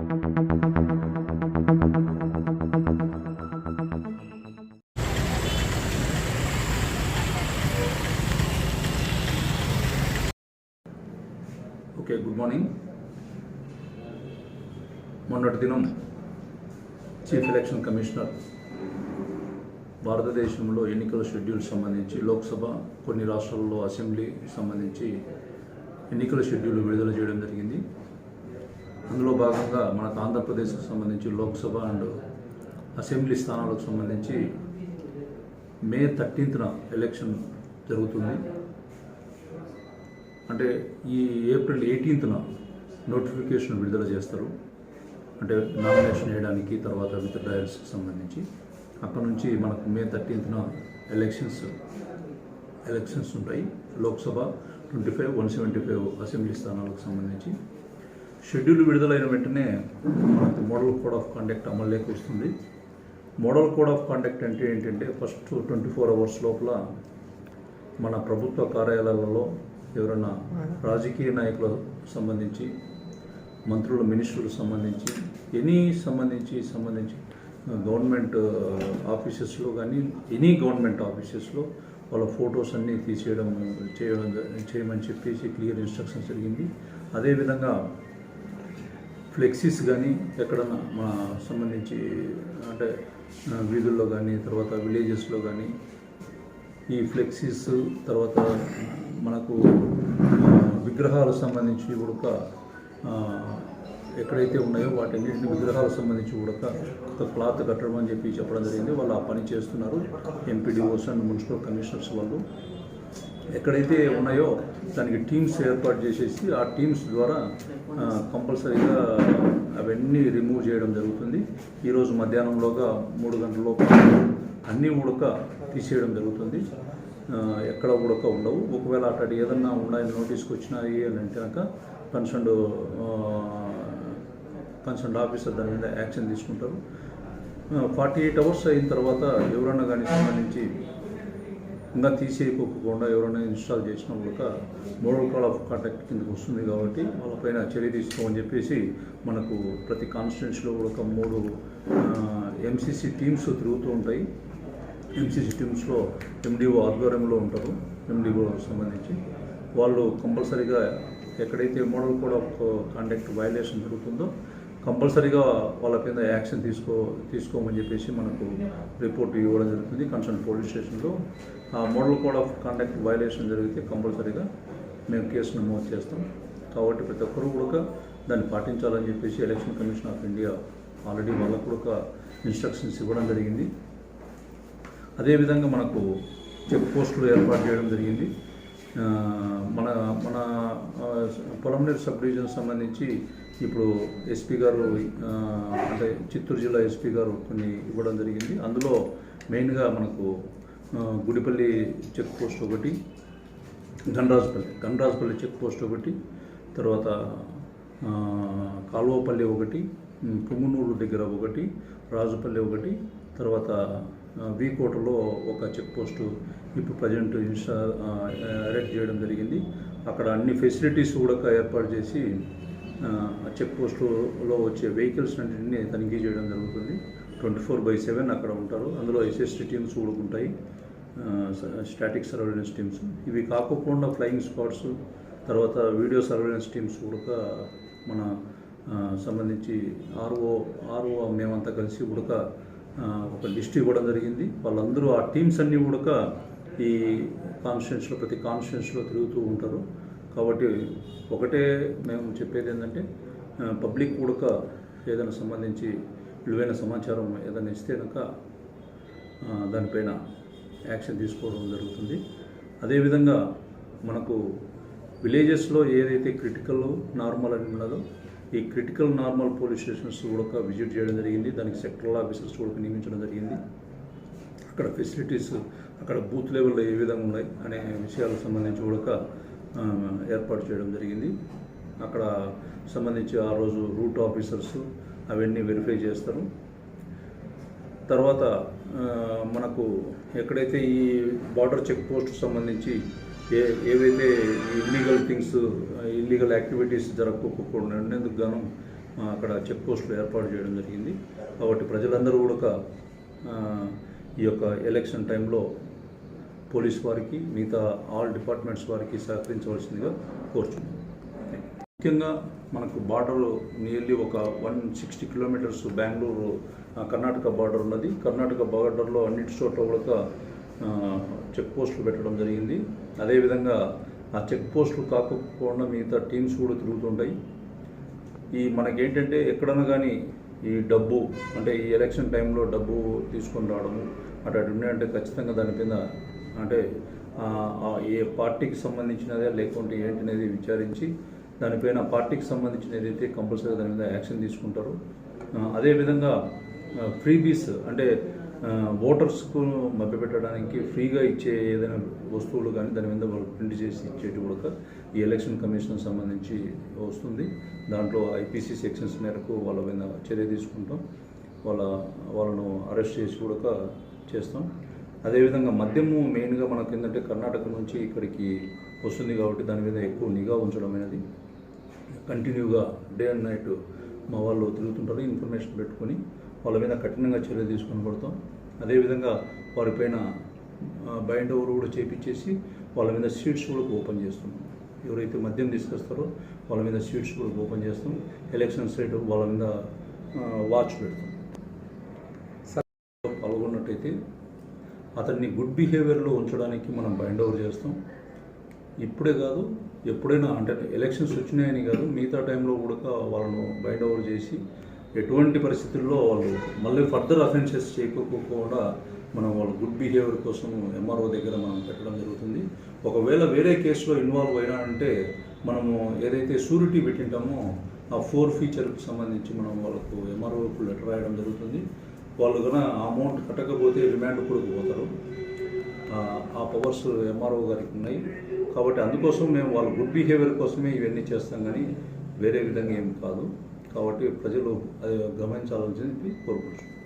Okay, good morning. మొన్నటి దినం chief election commissioner భారతదేశంలో ఎన్నికల షెడ్యూల్ సంబంధించి లోక్సభ, కొన్ని రాష్ట్రాల్లో అసెంబ్లీ సంబంధించి ఎన్నికల షెడ్యూల్ విడుదల చేయడం జరిగింది. అందులో భాగంగా మనకు ఆంధ్రప్రదేశ్కు సంబంధించి లోక్సభ అండ్ అసెంబ్లీ స్థానాలకు సంబంధించి మే 13న ఎలక్షన్ జరుగుతుంది. అంటే ఈ ఏప్రిల్ 18న నోటిఫికేషన్ విడుదల చేస్తారు. అంటే నామినేషన్ వేయడానికి, తర్వాత విత్ డ్రాయల్స్కి సంబంధించి అక్కడ నుంచి మనకు మే 13న ఎలక్షన్స్ ఉంటాయి. లోక్సభ 25, 175 అసెంబ్లీ స్థానాలకు సంబంధించి షెడ్యూల్ విడుదలైన వెంటనే మనకు మోడల్ కోడ్ ఆఫ్ కండక్ట్ అమల్లోకి వస్తుంది. మోడల్ కోడ్ ఆఫ్ కండక్ట్ అంటే ఏంటంటే, ఫస్ట్ 24 అవర్స్ లోపల మన ప్రభుత్వ కార్యాలయాలలో ఎవరైనా రాజకీయ నాయకులకు సంబంధించి, మంత్రుల, మినిస్టర్లకు సంబంధించి గవర్నమెంట్ ఆఫీసెస్లో కానీ ఎనీ గవర్నమెంట్ ఆఫీసెస్లో వాళ్ళ ఫొటోస్ అన్నీ చేయమని చెప్పేసి క్లియర్ ఇన్స్ట్రక్షన్స్ జరిగింది. అదేవిధంగా ఫ్లెక్సీస్ కానీ ఎక్కడన్నా మన సంబంధించి అంటే వీధుల్లో కానీ, తర్వాత విలేజెస్లో కానీ ఈ ఫ్లెక్సీస్, తర్వాత మనకు విగ్రహాలకు సంబంధించి కూడా ఎక్కడైతే ఉన్నాయో వాటన్నిటిని విగ్రహాలకు సంబంధించి కూడా ఒక క్లాత్ కట్టడం అని చెప్పడం జరిగింది. వాళ్ళు ఆ పని చేస్తున్నారు. ఎంపీడీఓస్ అండ్ మున్సిపల్ కమిషనర్స్ వాళ్ళు ఎక్కడైతే ఉన్నాయో దానికి టీమ్స్ ఏర్పాటు చేసేసి ఆ టీమ్స్ ద్వారా కంపల్సరీగా అవన్నీ రిమూవ్ చేయడం జరుగుతుంది. ఈరోజు మధ్యాహ్నంలోగా 3 గంటలలోపు అన్నీ ఉడక తీసేయడం జరుగుతుంది. ఎక్కడ ఉడక ఉండవు. ఒకవేళ అటు ఏదన్నా ఉన్నాయని నోటీస్కి వచ్చినాయి అని అంటే కనుక కన్సర్న్ ఆఫీసర్ దాని మీద యాక్షన్ తీసుకుంటారు. 48 అవర్స్ అయిన తర్వాత ఎవరన్నా కానీ సంబంధించి ఇంకా తీసేయకోకుండా ఎవరైనా ఇన్స్టాల్ చేసిన కూడా మోడల్ కోడ్ ఆఫ్ కాంటాక్ట్ కిందకి వస్తుంది. కాబట్టి వాళ్ళపైన చర్య తీసుకోమని చెప్పేసి మనకు ప్రతి కాన్స్టిట్యున్సీలో కూడా 3 ఎంసీసీ టీమ్స్ తిరుగుతూ ఉంటాయి. ఎంసీసీ టీమ్స్లో ఎండిఓ ఆధ్వర్యంలో ఉంటారు. ఎండిఓ సంబంధించి వాళ్ళు కంపల్సరీగా ఎక్కడైతే model code of conduct violation జరుగుతుందో కంపల్సరీగా వాళ్ళ కింద యాక్షన్ తీసుకోమని చెప్పేసి మనకు రిపోర్ట్ ఇవ్వడం జరుగుతుంది కన్సర్న్ పోలీస్ స్టేషన్లో. ఆ model code of conduct violation జరిగితే కంపల్సరీగా మేము కేసు నమోదు చేస్తాం. కాబట్టి ప్రతి ఒక్కరూ కూడా దాన్ని పాటించాలని చెప్పేసి election commission of India already వాళ్ళకు కూడా ఇన్స్ట్రక్షన్స్ ఇవ్వడం జరిగింది. అదేవిధంగా మనకు చెక్ పోస్టులు ఏర్పాటు చేయడం జరిగింది. మన పొలంనేరు సబ్ డివిజన్ సంబంధించి ఇప్పుడు ఎస్పీ గారు అంటే చిత్తూరు జిల్లా ఎస్పీ గారు కొన్ని ఇవ్వడం జరిగింది. అందులో మెయిన్గా మనకు గుడిపల్లి చెక్ పోస్ట్ ఒకటి, గన్రాజపల్లి చెక్ పోస్ట్ ఒకటి, తర్వాత కాలువపల్లి ఒకటి, పుంగునూరు దగ్గర ఒకటి, రాజుపల్లి ఒకటి, తర్వాత వీకోటలో ఒక చెక్ పోస్టు ఇప్పుడు ప్రజెంట్ ఎరెక్ట్ చేయడం జరిగింది. అక్కడ అన్ని ఫెసిలిటీస్ కూడా ఏర్పాటు చేసి చెక్ పోస్టులో వచ్చే వెహికల్స్ అన్నింటినీ తనిఖీ చేయడం జరుగుతుంది. 24/7 అక్కడ ఉంటారు. అందులో ఎస్ఎస్టీ టీమ్స్ కూడా ఉంటాయి, స్టాటిక్ సర్వేలెన్స్ టీమ్స్. ఇవి కాకుండా ఫ్లయింగ్ స్క్వాడ్స్, తర్వాత వీడియో సర్వేలెన్స్ టీమ్స్ కూడా మన సంబంధించి ఆర్ఓ మేమంతా కలిసి కూడా ఒక లిస్ట్ ఇవ్వడం జరిగింది. వాళ్ళందరూ ఆ టీమ్స్ అన్నీ కూడా ఈ కాన్స్టిట్యున్సీలో ప్రతి కాన్స్టిట్యున్సీలో తిరుగుతూ ఉంటారు. కాబట్టి ఒకటే మేము చెప్పేది ఏంటంటే, పబ్లిక్ కూడా ఏదైనా సంబంధించి విలువైన సమాచారం ఏదైనా ఇస్తే కనుక దానిపైన యాక్షన్ తీసుకోవడం జరుగుతుంది. అదేవిధంగా మనకు విలేజెస్లో ఏదైతే క్రిటికల్ నార్మల్ అని ఉన్నదో ఈ క్రిటికల్ నార్మల్ పోలీస్ స్టేషన్స్ కూడా విజిట్ చేయడం జరిగింది. దానికి సెక్టరల్ ఆఫీసర్స్ కూడా నియమించడం జరిగింది. అక్కడ ఫెసిలిటీస్, అక్కడ బూత్ లెవెల్లో ఏ విధంగా ఉన్నాయి అనే విషయాలకు సంబంధించి కూడా ఏర్పాటు చేయడం జరిగింది. అక్కడ సంబంధించి ఆ రోజు రూట్ ఆఫీసర్స్ అవన్నీ వెరిఫై చేస్తారు. తర్వాత మనకు ఎక్కడైతే ఈ బార్డర్ చెక్ పోస్ట్ సంబంధించి ఏవైతే ఇల్లీగల్ యాక్టివిటీస్ జరగకపోకుండా ఉండేందుకు గాను అక్కడ చెక్ పోస్టులు ఏర్పాటు చేయడం జరిగింది. కాబట్టి ప్రజలందరూ కూడా ఈ యొక్క ఎలక్షన్ టైంలో పోలీస్ వారికి మిగతా ఆల్ డిపార్ట్మెంట్స్ వారికి సహకరించవలసిందిగా కోరుచున్నాం. ముఖ్యంగా మనకు బార్డర్ నియర్లీ ఒక 160 కిలోమీటర్స్ బెంగళూరు కర్ణాటక బార్డర్ ఉన్నది. కర్ణాటక బార్డర్లో అన్నిటి చోట్ల కూడా చెక్ పోస్టులు పెట్టడం జరిగింది. అదేవిధంగా ఆ చెక్ పోస్టులు కాకపోకుండా మిగతా టీమ్స్ కూడా తిరుగుతుంటాయి. ఈ మనకేంటంటే ఎక్కడన్నా కానీ ఈ డబ్బు అంటే ఈ ఎలక్షన్ టైంలో డబ్బు తీసుకొని రావడము అటు ఉన్నాయంటే ఖచ్చితంగా దాని మీద అంటే ఏ పార్టీకి సంబంధించినదే లేకుంటే ఏంటనేది విచారించి దానిపైన పార్టీకి సంబంధించిన ఏదైతే కంపల్సరీ దాని మీద యాక్షన్ తీసుకుంటారు. అదేవిధంగా ఫ్రీబీస్ అంటే ఓటర్స్కు మభ్యపెట్టడానికి ఫ్రీగా ఇచ్చే ఏదైనా వస్తువులు కానీ దాని మీద వాళ్ళు ప్రింట్ చేసి ఇచ్చేటి కూడా ఈ ఎలక్షన్ కమిషన్ సంబంధించి వస్తుంది. దాంట్లో ఐపీసీ సెక్షన్స్ మేరకు వాళ్ళ మీద చర్య తీసుకుంటాం. వాళ్ళను అరెస్ట్ చేసి కూడా చేస్తాం. అదేవిధంగా మద్యము మెయిన్గా మనకు ఏంటంటే కర్ణాటక నుంచి ఇక్కడికి వస్తుంది కాబట్టి దాని మీద ఎక్కువ నిఘా ఉంచడం అనేది కంటిన్యూగా డే అండ్ నైట్ మా వాళ్ళు తిరుగుతుంటారు. ఇన్ఫర్మేషన్ పెట్టుకొని వాళ్ళ మీద కఠినంగా చర్య తీసుకొని పడతాం. అదేవిధంగా వారిపైన బైండ్ ఓవర్ కూడా చేపించేసి వాళ్ళ మీద సీట్స్ కూడా ఓపెన్ చేస్తున్నాం. ఎవరైతే మద్యం తీసుకొస్తారో వాళ్ళ మీద సీట్స్ కూడా ఓపెన్ చేస్తాం. ఎలక్షన్ సైడ్ వాళ్ళ మీద వాచ్ పెడతాం. పాల్గొన్నట్టయితే అతన్ని గుడ్ బిహేవియర్లో ఉంచడానికి మనం బైండ్ ఓవర్ చేస్తాం. ఇప్పుడే కాదు ఎప్పుడైనా అంటే ఎలక్షన్స్ వచ్చినాయని కాదు మిగతా టైంలో కూడా వాళ్ళను బైండ్ ఓవర్ చేసి ఎటువంటి పరిస్థితుల్లో వాళ్ళు మళ్ళీ ఫర్దర్ అఫెన్సెస్ చేయకపోకుండా మనం వాళ్ళ గుడ్ బిహేవియర్ కోసం ఎంఆర్ఓ దగ్గర మనం పెట్టడం జరుగుతుంది. ఒకవేళ వేరే కేసులో ఇన్వాల్వ్ అయినా అంటే మనము ఏదైతే షూరిటీ పెట్టింటామో ఆ 4 ఫీచర్కి సంబంధించి మనం వాళ్ళకు ఎంఆర్ఓకు లెటర్ రాయడం జరుగుతుంది. వాళ్ళు కన్నా అమౌంట్ కట్టకపోతే రిమాండ్ కూడా పోతారు. ఆ పవర్స్ ఎంఆర్ఓ గారికి ఉన్నాయి. కాబట్టి అందుకోసం మేము వాళ్ళ గుడ్ బిహేవియర్ కోసమే ఇవన్నీ చేస్తాం కానీ వేరే విధంగా ఏం కాదు. కాబట్టి ప్రజలు అది గమనించాలని చెప్పి కోరుకుంటున్నాం.